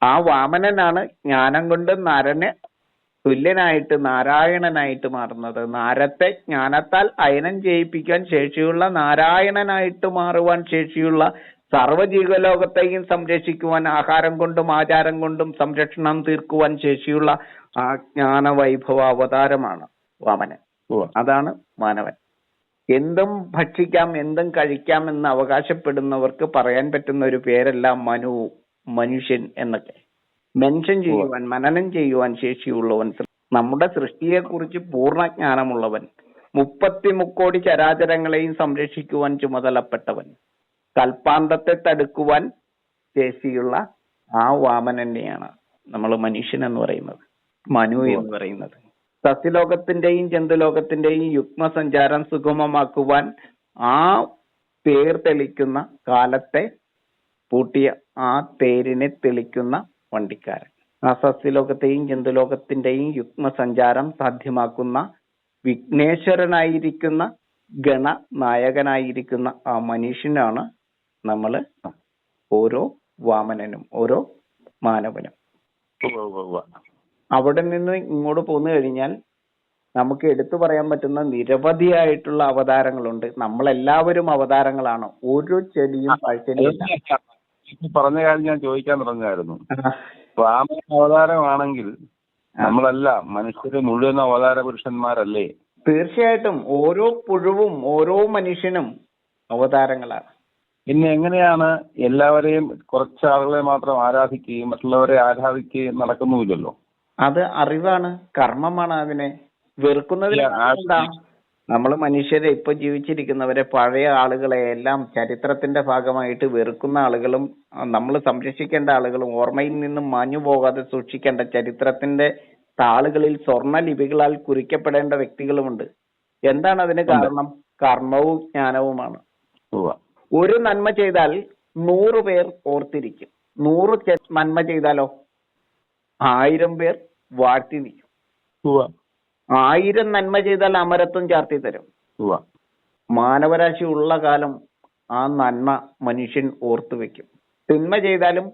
ആ വാമനനാണ് ജ്ഞാനം കൊണ്ട് നരന് തുല്യനായിട്ട് നാരായണനായിട്ട് മാറുന്നത്. നാരത്തെ ജ്ഞാനത്താൽ അയനം ചെയ്യിപ്പിക്കാൻ ശേഷിയുള്ള നാരായണനായിട്ട് മാറുവാൻ ശേഷിയുള്ള സർവ്വജീവലോകത്തെയും സംരക്ഷിക്കുവാൻ ആഹാരം കൊണ്ടും ആചാരം കൊണ്ടും സംരക്ഷണം തീർക്കുവാൻ ശേഷിയുള്ള ആ ജ്ഞാന വൈഭവ അവതാരമാണ് വാമനൻ. അതാണ് മാനവൻ. എന്തും ഭക്ഷിക്കാം എന്തും കഴിക്കാം എന്ന് അവകാശപ്പെടുന്നവർക്ക് പറയാൻ പറ്റുന്ന ഒരു പേരല്ല മനു, മനുഷ്യൻ എന്നൊക്കെ. മെൻഷൻ ചെയ്യുവാൻ, മനനം ചെയ്യുവാൻ ശേഷിയുള്ളവൻ, നമ്മുടെ സൃഷ്ടിയെ കുറിച്ച് പൂർണ്ണജ്ഞാനമുള്ളവൻ, 33 ചരാചരങ്ങളെയും സംരക്ഷിക്കുവാൻ ചുമതലപ്പെട്ടവൻ, കൽപ്പാന്തത്തെ തടുക്കുവാൻ ശേഷിയുള്ള ആ വാമനനെയാണ് നമ്മൾ മനുഷ്യൻ എന്ന് പറയുന്നത്, മനു എന്ന് പറയുന്നത്. സസ്യലോകത്തിന്റെയും ജന്തുലോകത്തിന്റെയും യുഗ്മസഞ്ചാരം സുഗമമാക്കുവാൻ ആ തേർ തെളിക്കുന്ന കാലത്തെ പൂട്ടിയ ആ തേരിനെ തെളിക്കുന്ന വണ്ടിക്കാരൻ. ആ സസ്യലോകത്തെയും ജന്തുലോകത്തിന്റെയും യുഗ്മസഞ്ചാരം സാധ്യമാക്കുന്ന വിഘ്നേശ്വരനായിരിക്കുന്ന ഗണനായകനായിരിക്കുന്ന ആ മനുഷ്യനാണ് നമ്മള് ഓരോ വാമനനും ഓരോ മാനവനും. അവിടെ നിന്ന് ഇങ്ങോട്ട് പോന്നു കഴിഞ്ഞാൽ നമുക്ക് എടുത്തു പറയാൻ പറ്റുന്ന നിരവധിയായിട്ടുള്ള അവതാരങ്ങളുണ്ട്. നമ്മളെല്ലാവരും അവതാരങ്ങളാണ്. ഓരോ ചെടിയും പഴച്ചെടിയും പറഞ്ഞ കാര്യം ഞാൻ ചോദിക്കാൻ തുടങ്ങായിരുന്നു. വാമന അവതാരമാണെങ്കിൽ നമ്മളെല്ലാം മനുഷ്യര് മുഴുവൻ അവതാര പുരുഷന്മാരല്ലേ? തീർച്ചയായിട്ടും ഓരോ പുഴുവും ഓരോ മനുഷ്യനും അവതാരങ്ങളാണ്. പിന്നെ എങ്ങനെയാണ് എല്ലാവരെയും കുറച്ച് ആളുകളെ മാത്രം ആരാധിക്കുകയും മറ്റുള്ളവരെ ആരാധിക്കുകയും നടക്കുന്നുമില്ലല്ലോ? അത് അറിവാണ്, കർമ്മമാണ്. അതിനെ വെറുക്കുന്നതിന് എന്താ? നമ്മൾ മനുഷ്യരെ ഇപ്പൊ ജീവിച്ചിരിക്കുന്നവരെ, പഴയ ആളുകളെ എല്ലാം ചരിത്രത്തിന്റെ ഭാഗമായിട്ട് വെറുക്കുന്ന ആളുകളും നമ്മൾ സംരക്ഷിക്കേണ്ട ആളുകളും ഓർമ്മയിൽ നിന്നും മാഞ്ഞു പോകാതെ സൂക്ഷിക്കേണ്ട ചരിത്രത്തിന്റെ താളുകളിൽ സ്വർണ്ണ ലിപികളാൽ കുറിക്കപ്പെടേണ്ട വ്യക്തികളുമുണ്ട്. എന്താണ് അതിന് കാരണം? കർമ്മവും ജ്ഞാനവുമാണ്. ഒരു നന്മ ചെയ്താൽ 100 പേർ ഓർത്തിരിക്കും. 100 നന്മ ചെയ്താലോ 1000 പേർ വാഴ്ത്തി നിൽക്കും. 1000 നന്മ ചെയ്താൽ അമരത്വം ചാർത്തി തരും. മാനവരാശി ഉള്ള കാലം ആ നന്മ മനുഷ്യൻ ഓർത്തു വെക്കും. തിന്മ ചെയ്താലും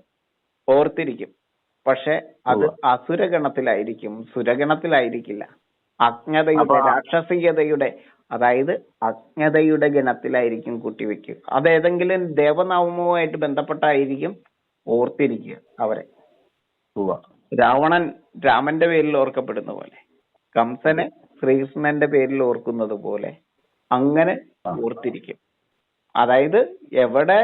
ഓർത്തിരിക്കും. പക്ഷെ അത് അസുരഗണത്തിലായിരിക്കും, സുരഗണത്തിലായിരിക്കില്ല. അജ്ഞതയുടെ, രാക്ഷസീയതയുടെ, അതായത് അജ്ഞതയുടെ ഗണത്തിലായിരിക്കും കൂട്ടിവെക്കുക. അതേതെങ്കിലും ദേവനാമവുമായിട്ട് ബന്ധപ്പെട്ടായിരിക്കും ഓർത്തിരിക്കുക അവരെ. രാവണൻ രാമന്റെ പേരിൽ ഓർക്കപ്പെടുന്ന പോലെ, കംസനെ ശ്രീകൃഷ്ണന്റെ പേരിൽ ഓർക്കുന്നത് പോലെ അങ്ങനെ ഓർത്തിരിക്കും. അതായത് എവിടെ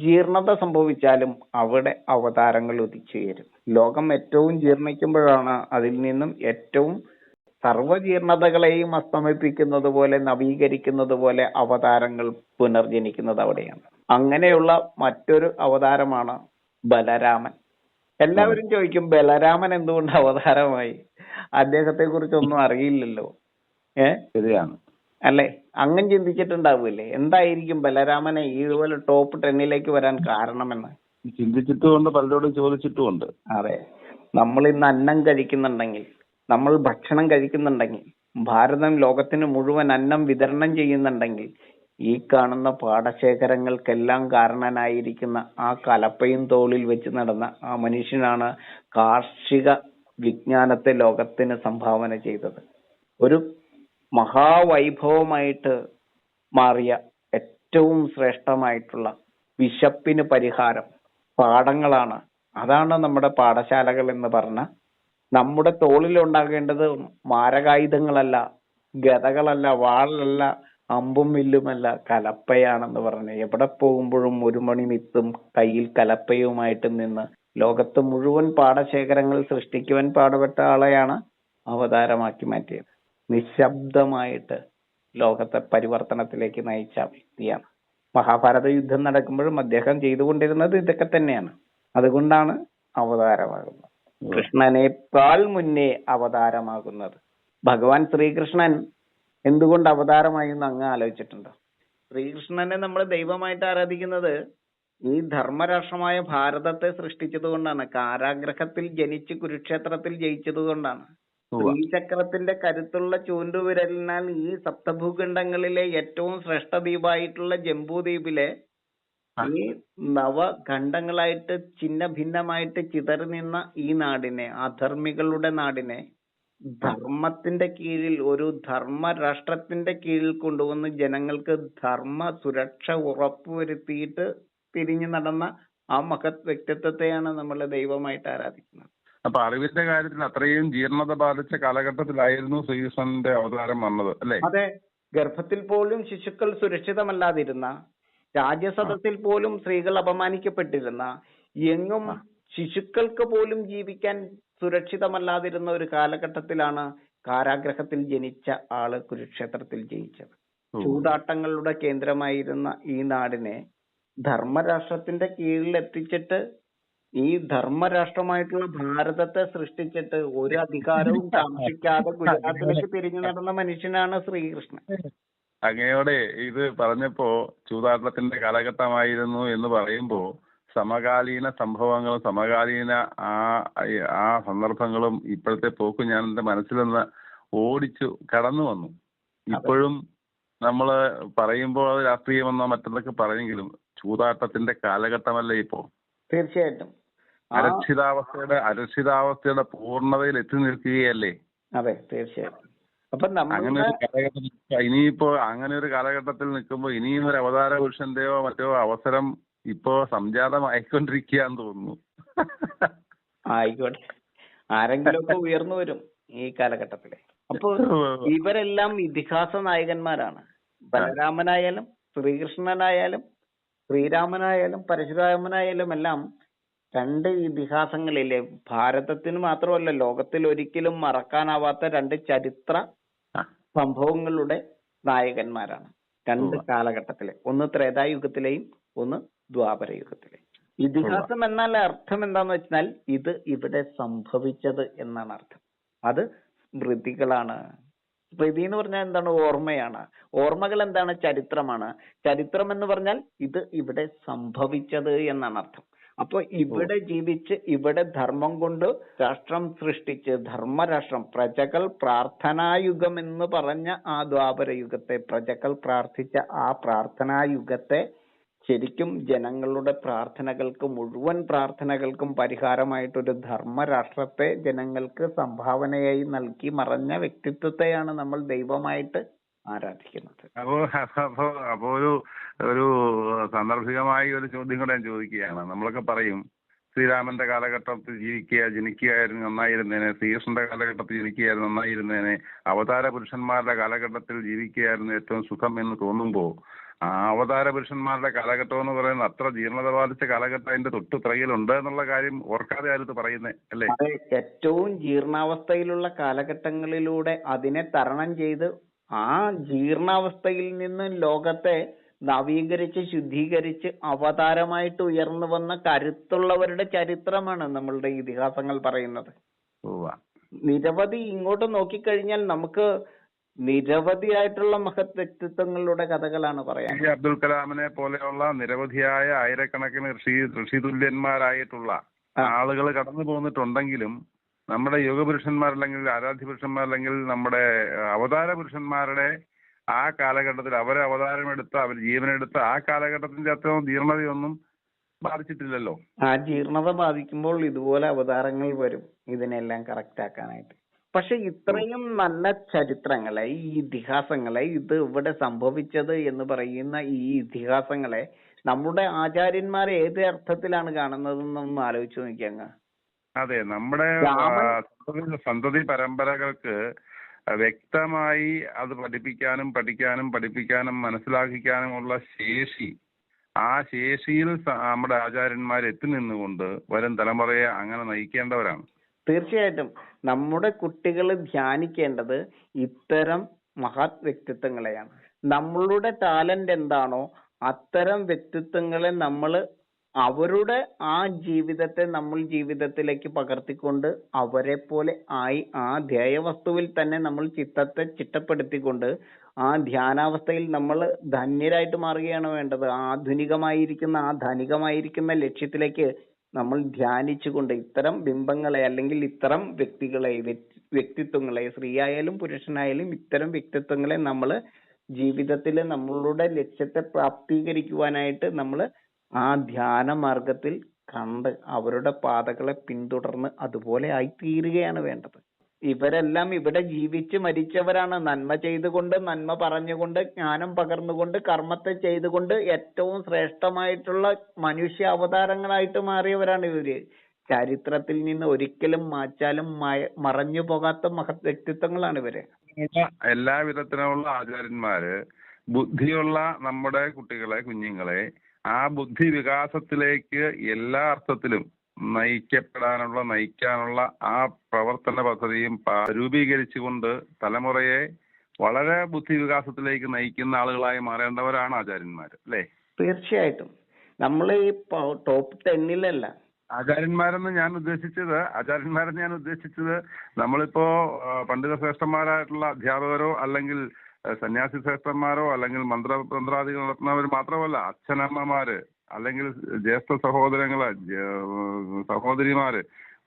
ജീർണത സംഭവിച്ചാലും അവിടെ അവതാരങ്ങൾ ഉദിച്ചുയരും. ലോകം ഏറ്റവും ജീർണിക്കുമ്പോഴാണ് അതിൽ നിന്നും ഏറ്റവും സർവ്വജീർണതകളെയും അസ്തമിപ്പിക്കുന്നത് പോലെ, നവീകരിക്കുന്നത് പോലെ അവതാരങ്ങൾ പുനർജനിക്കുന്നത് അവിടെയാണ്. അങ്ങനെയുള്ള മറ്റൊരു അവതാരമാണ് ബലരാമൻ. എല്ലാവരും ചോദിക്കും ബലരാമൻ എന്തുകൊണ്ട് അവതാരമായി? അദ്ദേഹത്തെ കുറിച്ചൊന്നും അറിയില്ലല്ലോ. ശരിയാണ് അല്ലെ? അങ്ങനെ ചിന്തിച്ചിട്ടുണ്ടാവില്ലേ? എന്തായിരിക്കും ബലരാമനെ ഇതുപോലെ ടോപ്പ് 10 വരാൻ കാരണമെന്ന് ചിന്തിച്ചിട്ടുമുണ്ട്, പലരോടും ചോദിച്ചിട്ടുമുണ്ട്. അതെ, നമ്മൾ ഇന്ന് അന്നം കഴിക്കുന്നുണ്ടെങ്കിൽ, നമ്മൾ ഭക്ഷണം കഴിക്കുന്നുണ്ടെങ്കിൽ, ഭാരതം ലോകത്തിന് മുഴുവൻ അന്നം വിതരണം ചെയ്യുന്നുണ്ടെങ്കിൽ, ഈ കാണുന്ന പാടശേഖരങ്ങൾക്കെല്ലാം കാരണനായിരിക്കുന്ന ആ കലപ്പയും തോളിൽ വെച്ച് നടന്ന ആ മനുഷ്യനാണ് കാർഷിക വിജ്ഞാനത്തെ ലോകത്തിന് സംഭാവന ചെയ്തത്. ഒരു മഹാവൈഭവമായിട്ട് മാറിയ ഏറ്റവും ശ്രേഷ്ഠമായിട്ടുള്ള വിശപ്പിന് പരിഹാരം പാടങ്ങളാണ്. അതാണ് നമ്മുടെ പാഠശാലകൾ എന്ന് പറഞ്ഞ നമ്മുടെ തോളിൽ ഉണ്ടാകേണ്ടത് മാരകായുധങ്ങളല്ല, ഗദകളല്ല, വാളല്ല, അമ്പും വില്ലുമല്ല, കലപ്പയാണെന്ന് പറഞ്ഞ് എവിടെ പോകുമ്പോഴും ഒരു മണി വിത്തും കയ്യിൽ കലപ്പയുമായിട്ട് നിന്ന് ലോകത്ത് മുഴുവൻ പാടശേഖരങ്ങൾ സൃഷ്ടിക്കുവാൻ പാടുപെട്ട ആളെയാണ് അവതാരമാക്കി മാറ്റിയത്. നിശബ്ദമായിട്ട് ലോകത്തെ പരിവർത്തനത്തിലേക്ക് നയിച്ച വ്യക്തിയാണ്. മഹാഭാരത യുദ്ധം നടക്കുമ്പോഴും അദ്ദേഹം ചെയ്തുകൊണ്ടിരുന്നത് ഇതൊക്കെ തന്നെയാണ്. അതുകൊണ്ടാണ് അവതാരമാകുന്നത്. കൃഷ്ണനേക്കാൾ മുന്നേ അവതാരമാകുന്നത്. ഭഗവാൻ ശ്രീകൃഷ്ണൻ എന്തുകൊണ്ട് അവതാരമായി എന്ന് അങ്ങ് ആലോചിച്ചിട്ടുണ്ടോ? ശ്രീകൃഷ്ണനെ നമ്മൾ ദൈവമായിട്ട് ആരാധിക്കുന്നത് ഈ ധർമ്മരാഷ്ട്രമായ ഭാരതത്തെ സൃഷ്ടിച്ചത് കൊണ്ടാണ്. കാരാഗ്രഹത്തിൽ ജനിച്ച് കുരുക്ഷേത്രത്തിൽ ജയിച്ചത് കൊണ്ടാണ്. ശ്രീചക്രത്തിന്റെ കരുത്തുള്ള ചൂണ്ടുവിരലിനാൽ ഈ സപ്തഭൂഖണ്ഡങ്ങളിലെ ഏറ്റവും ശ്രേഷ്ഠ ദ്വീപായിട്ടുള്ള ജംബൂദ്വീപിലെ ഈ നവഖണ്ഡങ്ങളായിട്ട് ചിന്ന ഭിന്നമായിട്ട് ചിതറി നിന്ന ഈ നാടിനെ, അധർമ്മികളുടെ നാടിനെ ധർമ്മത്തിന്റെ കീഴിൽ, ഒരു ധർമ്മ രാഷ്ട്രത്തിന്റെ കീഴിൽ കൊണ്ടുവന്ന് ജനങ്ങൾക്ക് ധർമ്മ സുരക്ഷ ഉറപ്പുവരുത്തിയിട്ട് തിരിഞ്ഞു നടന്ന ആ മഹത് വ്യക്തിത്വത്തെയാണ് നമ്മൾ ദൈവമായിട്ട് ആരാധിക്കുന്നത്. അപ്പൊ അറിവിന്റെ കാര്യത്തിൽ അത്രയും ജീർണത ബാധിച്ച കാലഘട്ടത്തിലായിരുന്നു ശ്രീകൃഷ്ണന്റെ അവതാരം വന്നത്, അല്ലേ? അതെ. ഗർഭത്തിൽ പോലും ശിശുക്കൾ സുരക്ഷിതമല്ലാതിരുന്ന, രാജ്യസദസ്സിൽ പോലും സ്ത്രീകൾ അപമാനിക്കപ്പെട്ടിരുന്ന, എങ്ങും ശിശുക്കൾക്ക് പോലും ജീവിക്കാൻ സുരക്ഷിതമല്ലാതിരുന്ന ഒരു കാലഘട്ടത്തിലാണ് കാരാഗ്രഹത്തിൽ ജനിച്ച ആള് കുരുക്ഷേത്രത്തിൽ ജയിച്ചത്. ചൂതാട്ടങ്ങളുടെ കേന്ദ്രമായിരുന്ന ഈ നാടിനെ ധർമ്മരാഷ്ട്രത്തിന്റെ കീഴിൽ എത്തിച്ചിട്ട്, ഈ ധർമ്മരാഷ്ട്രമായിട്ടുള്ള ഭാരതത്തെ സൃഷ്ടിച്ചിട്ട് ഒരു അധികാരവും കാക്ഷിക്കാതെ ഗുജറാത്തിലേക്ക് തിരിഞ്ഞു നടന്ന മനുഷ്യനാണ് ശ്രീകൃഷ്ണൻ. അങ്ങയോടെ ഇത് പറഞ്ഞപ്പോ ചൂതാട്ടത്തിന്റെ കാലഘട്ടമായിരുന്നു എന്ന് പറയുമ്പോ സമകാലീന സംഭവങ്ങളും സമകാലീന ആ സന്ദർഭങ്ങളും ഇപ്പോഴത്തെ പോക്കും ഞാൻ എന്റെ മനസ്സിൽ നിന്ന് ഓടിച്ചു കടന്നു വന്നു. ഇപ്പോഴും നമ്മള് പറയുമ്പോൾ അത് രാഷ്ട്രീയമെന്നോ മറ്റെന്തൊക്കെ പറയെങ്കിലും ചൂതാട്ടത്തിന്റെ കാലഘട്ടമല്ലേ ഇപ്പോ? തീർച്ചയായിട്ടും അരക്ഷിതാവസ്ഥയുടെ പൂർണ്ണതയിൽ എത്തി നിൽക്കുകയല്ലേ? അതെ, തീർച്ചയായിട്ടും. അപ്പൊ അങ്ങനെ ഒരു കാലഘട്ടം ഇനിയിപ്പോ അങ്ങനെ ഒരു കാലഘട്ടത്തിൽ നിൽക്കുമ്പോ ഇനിയും ഒരു അവതാര പുരുഷന്റെയോ മറ്റോ അവസരം ഇപ്പോ സംജാതമായിക്കൊണ്ടിരിക്കുകയെന്ന് തോന്നുന്നു. ആയിക്കോട്ടെ, ആരെങ്കിലുമൊക്കെ ഉയർന്നു വരും ഈ കാലഘട്ടത്തില്. അപ്പൊ ഇവരെല്ലാം ഇതിഹാസ നായകന്മാരാണ്. ബലരാമനായാലും ശ്രീകൃഷ്ണനായാലും ശ്രീരാമനായാലും പരശുരാമനായാലും എല്ലാം രണ്ട് ഇതിഹാസങ്ങളിലെ, ഭാരതത്തിന് മാത്രമല്ല ലോകത്തിൽ ഒരിക്കലും മറക്കാനാവാത്ത രണ്ട് ചരിത്ര സംഭവങ്ങളുടെ നായകന്മാരാണ് രണ്ട് കാലഘട്ടത്തിലെ. ഒന്ന് ത്രേതായുഗത്തിലെയും ഒന്ന് ദ്വാപര യുഗത്തിലെയും. ഇതിഹാസം എന്നാൽ അർത്ഥം എന്താന്ന് വെച്ചാൽ ഇത് ഇവിടെ സംഭവിച്ചത് എന്നാണ് അർത്ഥം. അത് സ്മൃതികളാണ്. സ്മൃതി എന്ന് പറഞ്ഞാൽ എന്താണ്? ഓർമ്മയാണ്. ഓർമ്മകൾ എന്താണ്? ചരിത്രമാണ്. ചരിത്രം എന്ന് പറഞ്ഞാൽ ഇത് ഇവിടെ സംഭവിച്ചത് എന്നാണ് അർത്ഥം. അപ്പൊ ഇവിടെ ജീവിച്ച് ഇവിടെ ധർമ്മം കൊണ്ട് രാഷ്ട്രം സൃഷ്ടിച്ച് ധർമ്മരാഷ്ട്രം, പ്രജകൾ പ്രാർത്ഥനായുഗം എന്ന് പറഞ്ഞ ആ ദ്വാപര യുഗത്തെ, പ്രജകൾ പ്രാർത്ഥിച്ച ആ പ്രാർത്ഥനായുഗത്തെ ശരിക്കും ജനങ്ങളുടെ പ്രാർത്ഥനകൾക്ക്, മുഴുവൻ പ്രാർത്ഥനകൾക്കും പരിഹാരമായിട്ടൊരു ധർമ്മരാഷ്ട്രത്തെ ജനങ്ങൾക്ക് സംഭാവനയായി നൽകി മറഞ്ഞ വ്യക്തിത്വത്തെയാണ് നമ്മൾ ദൈവമായിട്ട് ആരാധിക്കുന്നത്. അപ്പോ ഒരു സാന്ദർഭികമായി ഒരു ചോദ്യം കൂടെ ഞാൻ ചോദിക്കുകയാണ്. നമ്മളൊക്കെ പറയും ശ്രീരാമന്റെ കാലഘട്ടത്തിൽ ജനിക്കുകയായിരുന്നു നന്നായിരുന്നേനെ, ശ്രീകൃഷ്ണന്റെ കാലഘട്ടത്തിൽ ജനിക്കുകയായിരുന്നു നന്നായിരുന്നേനെ, അവതാര പുരുഷന്മാരുടെ കാലഘട്ടത്തിൽ ജീവിക്കുകയായിരുന്നു ഏറ്റവും സുഖം എന്ന് തോന്നുമ്പോ ആ അവതാര പുരുഷന്മാരുടെ കാലഘട്ടം എന്ന് പറയുന്നത് അത്ര ജീർണത ബാധിച്ച കാലഘട്ടം അതിന്റെ തൊട്ട് പിറകിലുണ്ട് എന്നുള്ള കാര്യം ഓർക്കാതെ ആരും പറയുന്നേ, അല്ലേ? അതെ, ഏറ്റവും ജീർണാവസ്ഥയിലുള്ള കാലഘട്ടങ്ങളിലൂടെ അതിനെ തരണം ചെയ്ത് ആ ജീർണാവസ്ഥയിൽ നിന്ന് ലോകത്തെ നവീകരിച്ച് ശുദ്ധീകരിച്ച് അവതാരമായിട്ട് ഉയർന്നു വന്ന കരുത്തുള്ളവരുടെ ചരിത്രമാണ് നമ്മളുടെ ഇതിഹാസങ്ങൾ പറയുന്നത്. നിരവധി ഇങ്ങോട്ട് നോക്കിക്കഴിഞ്ഞാൽ നമുക്ക് നിരവധിയായിട്ടുള്ള മഹത് വ്യക്തിത്വങ്ങളുടെ കഥകളാണ് പറയാൻ. അബ്ദുൽ കലാമിനെ പോലെയുള്ള നിരവധിയായ ആയിരക്കണക്കിന് ഋഷിതുല്യന്മാരായിട്ടുള്ള ആളുകൾ കടന്നു പോന്നിട്ടുണ്ടെങ്കിലും നമ്മുടെ യോഗപുരുഷന്മാരല്ലെങ്കിൽ ആരാധ്യ പുരുഷന്മാരല്ലെങ്കിൽ നമ്മുടെ അവതാര പുരുഷന്മാരുടെ ആ കാലഘട്ടത്തിൽ അവരെ അവതാരമെടുത്ത് അവർ ജീവനെടുത്ത് ആ കാലഘട്ടത്തിന്റെ അത്രയും ജീർണതയൊന്നും ബാധിച്ചിട്ടില്ലല്ലോ. ആ ജീർണത ബാധിക്കുമ്പോൾ ഇതുപോലെ അവതാരങ്ങൾ വരും ഇതിനെല്ലാം കറക്റ്റ് ആക്കാനായിട്ട്. പക്ഷെ ഇത്രയും നല്ല ചരിത്രങ്ങളെ, ഈ ഇതിഹാസങ്ങളെ, ഇത് ഇവിടെ സംഭവിച്ചത് എന്ന് പറയുന്ന ഈ ഇതിഹാസങ്ങളെ നമ്മുടെ ആചാര്യന്മാർ ഏത് അർത്ഥത്തിലാണ് കാണുന്നതെന്നൊന്ന് ആലോചിച്ച് നോക്കിയങ്ങ്. അതെ, നമ്മുടെ സന്തതി പരമ്പരകൾക്ക് വ്യക്തമായി അത് പഠിപ്പിക്കാനും മനസ്സിലാക്കിക്കാനുമുള്ള ശേഷി, ആ ശേഷിയിൽ നമ്മുടെ ആചാര്യന്മാർ എത്തി നിന്നുകൊണ്ട് വരും തലമുറയെ അങ്ങനെ നയിക്കേണ്ടവരാണ്. തീർച്ചയായിട്ടും നമ്മുടെ കുട്ടികൾ ധ്യാനിക്കേണ്ടത് ഇത്തരം മഹത് വ്യക്തിത്വങ്ങളെയാണ്. നമ്മളുടെ ടാലന്റ് എന്താണോ അത്തരം വ്യക്തിത്വങ്ങളെ നമ്മൾ അവരുടെ ആ ജീവിതത്തെ നമ്മൾ ജീവിതത്തിലേക്ക് പകർത്തിക്കൊണ്ട് അവരെ പോലെ ആയി ആ ധ്യേയവസ്തുവിൽ തന്നെ നമ്മൾ ചിത്തത്തെ ചിട്ടപ്പെടുത്തിക്കൊണ്ട് ആ ധ്യാനാവസ്ഥയിൽ നമ്മൾ ധന്യരായിട്ട് മാറുകയാണ് വേണ്ടത്. ആധുനികമായിരിക്കുന്ന ആ ധനികമായിരിക്കുന്ന ലക്ഷ്യത്തിലേക്ക് നമ്മൾ ധ്യാനിച്ചുകൊണ്ട് ഇത്തരം ബിംബങ്ങളെ അല്ലെങ്കിൽ ഇത്തരം വ്യക്തിത്വങ്ങളെ സ്ത്രീയായാലും പുരുഷനായാലും ഇത്തരം വ്യക്തിത്വങ്ങളെ നമ്മൾ ജീവിതത്തിൽ നമ്മളുടെ ലക്ഷ്യത്തെ പ്രാപ്തീകരിക്കുവാനായിട്ട് നമ്മൾ ആ ധ്യാന മാർഗത്തിൽ കണ്ട് അവരുടെ പാതകളെ പിന്തുടർന്ന് അതുപോലെ ആയിത്തീരുകയാണ് വേണ്ടത്. ഇവരെല്ലാം ഇവിടെ ജീവിച്ച് മരിച്ചവരാണ്. നന്മ ചെയ്തുകൊണ്ട്, നന്മ പറഞ്ഞുകൊണ്ട്, ജ്ഞാനം പകർന്നുകൊണ്ട്, കർമ്മത്തെ ചെയ്തുകൊണ്ട് ഏറ്റവും ശ്രേഷ്ഠമായിട്ടുള്ള മനുഷ്യ അവതാരങ്ങളായിട്ട് മാറിയവരാണ് ഇവര്. ചരിത്രത്തിൽ നിന്ന് ഒരിക്കലും മായ്ച്ചാലും മറഞ്ഞു പോകാത്ത മഹത് വ്യക്തിത്വങ്ങളാണ് ഇവര്. എല്ലാ വിധത്തിലുള്ള ആചാര്യന്മാര് ബുദ്ധിയുള്ള നമ്മുടെ കുട്ടികളെ, കുഞ്ഞുങ്ങളെ ആ ബുദ്ധി വികാസത്തിലേക്ക് എല്ലാ അർത്ഥത്തിലും നയിക്കാനുള്ള ആ പ്രവർത്തന പദ്ധതിയും രൂപീകരിച്ചുകൊണ്ട് തലമുറയെ വളരെ ബുദ്ധി വികാസത്തിലേക്ക് നയിക്കുന്ന ആളുകളായി മാറേണ്ടവരാണ് ആചാര്യന്മാർ, അല്ലേ? തീർച്ചയായിട്ടും. നമ്മൾ ഈ ടോപ്പ് 10-ലല്ല ആചാര്യന്മാരെന്ന് ഞാൻ ഉദ്ദേശിച്ചത് നമ്മളിപ്പോ പണ്ഡിത ശ്രേഷ്ഠന്മാരായിട്ടുള്ള അധ്യാപകരോ അല്ലെങ്കിൽ സന്യാസി ശ്രേഷ്ഠന്മാരോ അല്ലെങ്കിൽ മന്ത്രാദികൾ നടത്തുന്നവർ മാത്രമല്ല, അച്ഛനമ്മമാര് അല്ലെങ്കിൽ ജ്യേഷ്ഠ സഹോദരിമാര്,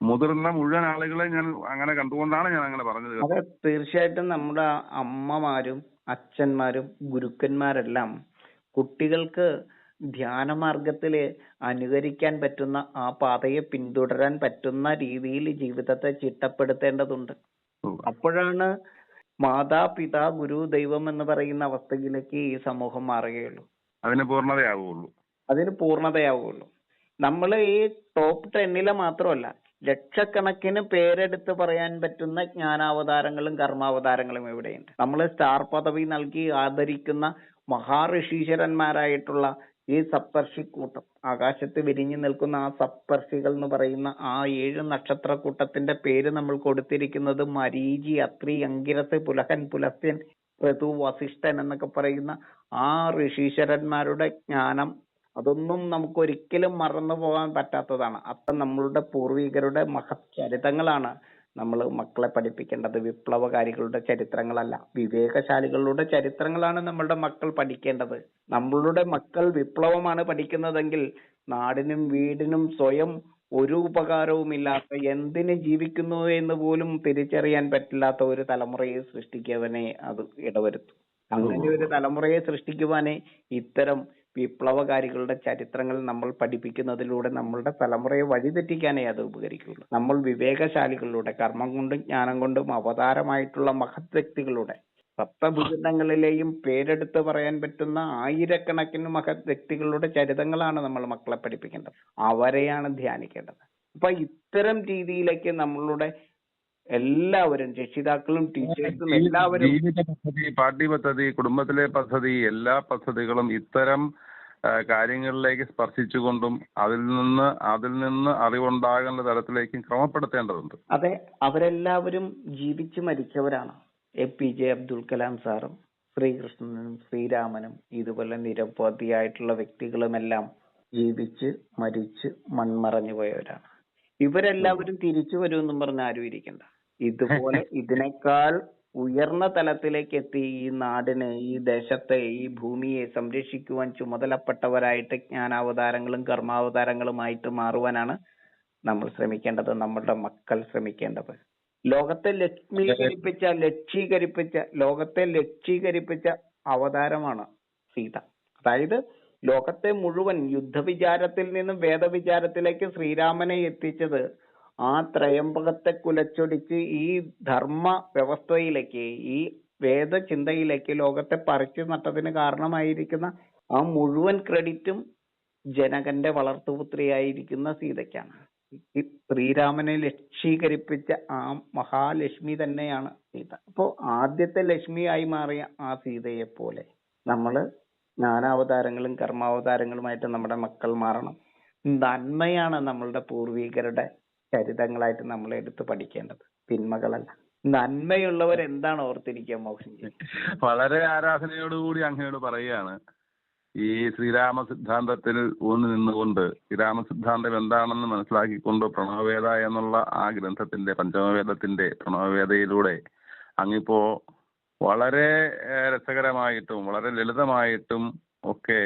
മുതിർന്ന മുഴുവൻ ആളുകളെ ഞാൻ അങ്ങനെ കണ്ടുകൊണ്ടാണ് ഞാൻ അങ്ങനെ പറഞ്ഞത്. അതെ, തീർച്ചയായിട്ടും നമ്മുടെ അമ്മമാരും അച്ഛന്മാരും ഗുരുക്കന്മാരെല്ലാം കുട്ടികൾക്ക് ധ്യാനമാർഗത്തില് അനുകരിക്കാൻ പറ്റുന്ന ആ പാതയെ പിന്തുടരാൻ പറ്റുന്ന രീതിയിൽ ജീവിതത്തെ ചിട്ടപ്പെടുത്തേണ്ടതുണ്ട്. അപ്പോഴാണ് മാതാപിതാ ഗുരു ദൈവം എന്ന് പറയുന്ന അവസ്ഥയിലേക്ക് ഈ സമൂഹം മാറുകയുള്ളൂ. അതിന് പൂർണ്ണതയാവുകയുള്ളൂ. നമ്മൾ ഈ ടോപ്പ് 10-ലെ മാത്രമല്ല, ലക്ഷക്കണക്കിന് പേരെടുത്ത് പറയാൻ പറ്റുന്ന ജ്ഞാനാവതാരങ്ങളും കർമാവതാരങ്ങളും ഇവിടെയുണ്ട്. നമ്മൾ സ്റ്റാർ പദവി നൽകി ആദരിക്കുന്ന മഹാഋഷീശ്വരന്മാരായിട്ടുള്ള ഈ സപ്തർഷിക്കൂട്ടം, ആകാശത്ത് വിരിഞ്ഞു നിൽക്കുന്ന ആ സപ്തർഷികൾ എന്ന് പറയുന്ന ആ 7 നക്ഷത്രക്കൂട്ടത്തിന്റെ പേര് നമ്മൾ കൊടുത്തിരിക്കുന്നത് മരീചി, അത്രി, അങ്കിരസ്, പുലഹൻ, പുലസ്ത്യൻ, ഋതു, വസിഷ്ഠൻ എന്നൊക്കെ പറയുന്ന ആ ഋഷീശ്വരന്മാരുടെ ജ്ഞാനം അതൊന്നും നമുക്ക് ഒരിക്കലും മറന്നു പോകാൻ പറ്റാത്തതാണ്. അപ്പം നമ്മളുടെ പൂർവികരുടെ മഹത് ചരിതങ്ങളാണ് നമ്മൾ മക്കളെ പഠിപ്പിക്കേണ്ടത്. വിപ്ലവകാരികളുടെ ചരിത്രങ്ങളല്ല, വിവേകശാലികളുടെ ചരിത്രങ്ങളാണ് നമ്മളുടെ മക്കൾ പഠിക്കേണ്ടത്. നമ്മളുടെ മക്കൾ വിപ്ലവമാണ് പഠിക്കുന്നതെങ്കിൽ നാടിനും വീടിനും സ്വയം ഒരു ഉപകാരവുമില്ലാത്ത, എന്തിന് ജീവിക്കുന്നു എന്ന് പോലും തിരിച്ചറിയാൻ പറ്റില്ലാത്ത ഒരു തലമുറയെ സൃഷ്ടിക്കുവാനേ അത് ഇടവരുത്തും. അങ്ങനെ ഒരു തലമുറയെ സൃഷ്ടിക്കുവാനേ ഇത്തരം വിപ്ലവകാരികളുടെ ചരിത്രങ്ങൾ നമ്മൾ പഠിപ്പിക്കുന്നതിലൂടെ നമ്മളുടെ തലമുറയെ വഴിതെറ്റിക്കാനേ അത് ഉപകരിക്കുകയുള്ളൂ. നമ്മൾ വിവേകശാലികളിലൂടെ, കർമ്മം കൊണ്ടും ജ്ഞാനം കൊണ്ടും അവതാരമായിട്ടുള്ള മഹത് വ്യക്തികളുടെ, സപ്തഭുജങ്ങളിലെയും പേരെടുത്ത് പറയാൻ പറ്റുന്ന ആയിരക്കണക്കിന് മഹത് വ്യക്തികളുടെ ചരിതങ്ങളാണ് നമ്മൾ മക്കളെ പഠിപ്പിക്കേണ്ടത്. അവരെയാണ് ധ്യാനിക്കേണ്ടത്. അപ്പൊ ഇത്തരം രീതിയിലേക്ക് നമ്മളുടെ എല്ലാവരും, രക്ഷിതാക്കളും ടീച്ചേഴ്സും എല്ലാവരും, പാഠ്യപദ്ധതി, കുടുംബത്തിലെ പദ്ധതി, എല്ലാ പദ്ധതികളും ഇത്തരം കാര്യങ്ങളിലേക്ക് സ്പർശിച്ചുകൊണ്ടും അതിൽ നിന്ന് അറിവുണ്ടാകുന്ന തരത്തിലേക്കും ക്രമപ്പെടുത്തേണ്ടതുണ്ട്. അതെ, അവരെല്ലാവരും ജീവിച്ചു മരിച്ചവരാണ്. APJ അബ്ദുൽ കലാം സാറും ശ്രീകൃഷ്ണനും ശ്രീരാമനും ഇതുപോലെ നിരവധിയായിട്ടുള്ള വ്യക്തികളുമെല്ലാം ജീവിച്ച് മരിച്ച് മൺമറഞ്ഞു പോയവരാണ്. ഇവരെല്ലാവരും തിരിച്ചു വരുമെന്നും പറഞ്ഞ് ആരും ഇരിക്കണ്ട. ഇതുപോലെ ഇതിനേക്കാൾ ഉയർന്ന തലത്തിലേക്ക് എത്തി ഈ നാടിനെ, ഈ ദേശത്തെ, ഈ ഭൂമിയെ സംരക്ഷിക്കുവാൻ ചുമതലപ്പെട്ടവരായിട്ട് ജ്ഞാനാവതാരങ്ങളും കർമാവതാരങ്ങളുമായിട്ട് മാറുവാനാണ് നമ്മൾ ശ്രമിക്കേണ്ടത്, നമ്മളുടെ മക്കൾ ശ്രമിക്കേണ്ടത്. ലോകത്തെ ലക്ഷീകരിപ്പിച്ച അവതാരമാണ് സീത. അതായത് ലോകത്തെ മുഴുവൻ യുദ്ധവിചാരത്തിൽ നിന്നും വേദവിചാരത്തിലേക്ക് ശ്രീരാമനെ എത്തിച്ചത് ആ ത്രയംബകത്തെ കുലച്ചൊടിച്ച് ഈ ധർമ്മ വ്യവസ്ഥയിലേക്ക്, ഈ വേദചിന്തയിലേക്ക് ലോകത്തെ പറിച്ചു നട്ടതിന് കാരണമായിരിക്കുന്ന ആ മുഴുവൻ ക്രെഡിറ്റും ജനകന്റെ വളർത്തുപുത്രിയായിരിക്കുന്ന സീതയ്ക്കാണ്. ഈ ശ്രീരാമനെ ലക്ഷീകരിപ്പിച്ച ആ മഹാലക്ഷ്മി തന്നെയാണ് സീത. അപ്പോ ആദ്യത്തെ ലക്ഷ്മിയായി മാറിയ ആ സീതയെ പോലെ നമ്മള് ജ്ഞാനാവതാരങ്ങളും കർമാവതാരങ്ങളുമായിട്ട് നമ്മുടെ മക്കൾ മാറണം. നന്മയാണ് നമ്മളുടെ പൂർവികരുടെ ചരിതങ്ങളായിട്ട് നമ്മൾ എടുത്ത് പഠിക്കേണ്ടത്, തിന്മകളല്ല. നന്മയുള്ളവർ എന്താണ് ഓർത്തിരിക്കുക മോഹൻജി? വളരെ ആരാധനയോടുകൂടി അങ്ങയോട് പറയുകയാണ്, ഈ ശ്രീരാമ സിദ്ധാന്തത്തിൽ ഊന്നി നിന്നുകൊണ്ട് ശ്രീരാമ സിദ്ധാന്തം എന്താണെന്ന് മനസ്സിലാക്കിക്കൊണ്ട് പ്രണവവേദ എന്നുള്ള ആ ഗ്രന്ഥത്തിന്റെ, പഞ്ചമവേദത്തിന്റെ പ്രണവവേദയിലൂടെ അങ്ങിപ്പോ വളരെ രസകരമായിട്ടും വളരെ ലളിതമായിട്ടും ഒക്കെ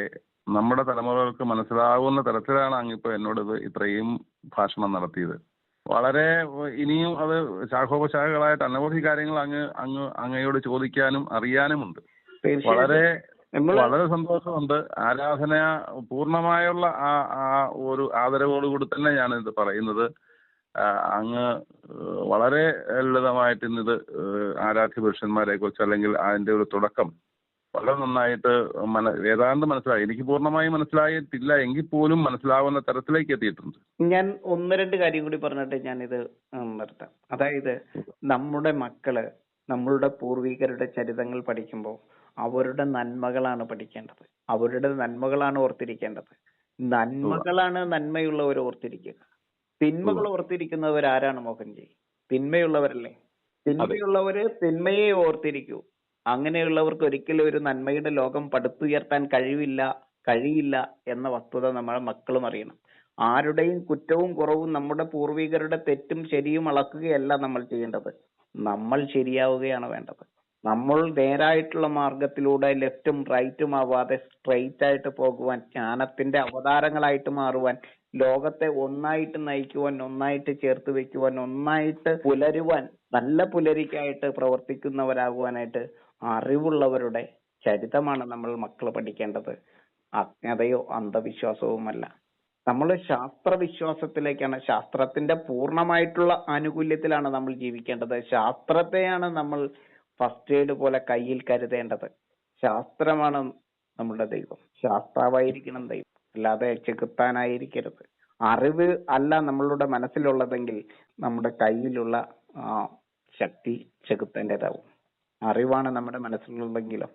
നമ്മുടെ തലമുറകൾക്ക് മനസ്സിലാവുന്ന തരത്തിലാണ് അങ്ങിപ്പോ എന്നോട് ഇത്രയും ഭാഷണം നടത്തിയത്. വളരെ ഇനിയും അത് ശാഖോപശാഖകളായിട്ട് അനവധി കാര്യങ്ങൾ അങ്ങയോട് ചോദിക്കാനും അറിയാനുമുണ്ട്. വളരെ നമ്മൾ വളരെ സന്തോഷമുണ്ട്. ആരാധന പൂർണ്ണമായുള്ള ആ ഒരു ആദരവോടുകൂടി തന്നെ ഞാനിത് പറയുന്നത്. അങ്ങ് വളരെ ലളിതമായിട്ട് ഇന്നിത് ആരാധ്യ പുരുഷന്മാരെ കുറിച്ച് അല്ലെങ്കിൽ അതിന്റെ ഒരു തുടക്കം വളരെ നന്നായിട്ട് ഏതാണ്ട് മനസ്സിലായി. എനിക്ക് പൂർണ്ണമായും മനസ്സിലായിട്ടില്ല എങ്കിൽ പോലും മനസ്സിലാവുന്ന തരത്തിലേക്ക് എത്തിയിട്ടുണ്ട്. ഞാൻ ഒന്ന് രണ്ട് കാര്യം കൂടി പറഞ്ഞിട്ട് ഞാനിത് നിർത്താം. അതായത് നമ്മുടെ മക്കള് നമ്മളുടെ പൂർവികരുടെ ചരിതങ്ങൾ പഠിക്കുമ്പോൾ അവരുടെ നന്മകളാണ് പഠിക്കേണ്ടത്. അവരുടെ നന്മകളാണ് ഓർത്തിരിക്കേണ്ടത്. നന്മകളാണ് നന്മയുള്ളവർ ഓർത്തിരിക്കുക. തിന്മകൾ ഓർത്തിരിക്കുന്നവർ ആരാണ് മോഹൻജി? തിന്മയുള്ളവരല്ലേ? തിന്മയുള്ളവര് തിന്മയെ ഓർത്തിരിക്കൂ. അങ്ങനെയുള്ളവർക്ക് ഒരിക്കലും ഒരു നന്മയുടെ ലോകം പടുത്തുയർത്താൻ കഴിയില്ല എന്ന വസ്തുത നമ്മുടെ മക്കളും അറിയണം. ആരുടെയും കുറ്റവും കുറവും നമ്മുടെ പൂർവികരുടെ തെറ്റും ശരിയും അളക്കുകയല്ല നമ്മൾ ചെയ്യേണ്ടത്. നമ്മൾ ശരിയാവുകയാണ് വേണ്ടത്. നമ്മൾ നേരായിട്ടുള്ള മാർഗത്തിലൂടെ ലെഫ്റ്റും റൈറ്റും ആവാതെ സ്ട്രെയിറ്റ് ആയിട്ട് പോകുവാൻ, ജ്ഞാനത്തിന്റെ അവതാരങ്ങളായിട്ട് മാറുവാൻ, ലോകത്തെ ഒന്നായിട്ട് നയിക്കുവാൻ, ഒന്നായിട്ട് ചേർത്ത് വെക്കുവാൻ, ഒന്നായിട്ട് പുലരുവാൻ, നല്ല പുലരിക്കായിട്ട് പ്രവർത്തിക്കുന്നവരാകുവാനായിട്ട് അറിവുള്ളവരുടെ ചരിതമാണ് നമ്മൾ മക്കള് പഠിക്കേണ്ടത്. അജ്ഞതയോ അന്ധവിശ്വാസവുമല്ല. നമ്മൾ ശാസ്ത്രവിശ്വാസത്തിലേക്കാണ്, ശാസ്ത്രത്തിന്റെ പൂർണ്ണമായിട്ടുള്ള ആനുകൂല്യത്തിലാണ് നമ്മൾ ജീവിക്കേണ്ടത്. ശാസ്ത്രത്തെയാണ് നമ്മൾ ഫസ്റ്റ് എയ്ഡ് പോലെ കയ്യിൽ കരുതേണ്ടത്. ശാസ്ത്രമാണ് നമ്മുടെ ദൈവം. ശാസ്ത്രാവായിരിക്കണം ദൈവം, അല്ലാതെ ചെകുത്താനായിരിക്കരുത്. അറിവ് അല്ല നമ്മളുടെ മനസ്സിലുള്ളതെങ്കിൽ നമ്മുടെ കയ്യിലുള്ള ശക്തി ചെകുത്താൻ്റെതാവും. അറിവാണ് നമ്മുടെ മനസ്സിലുള്ളതെങ്കിലോ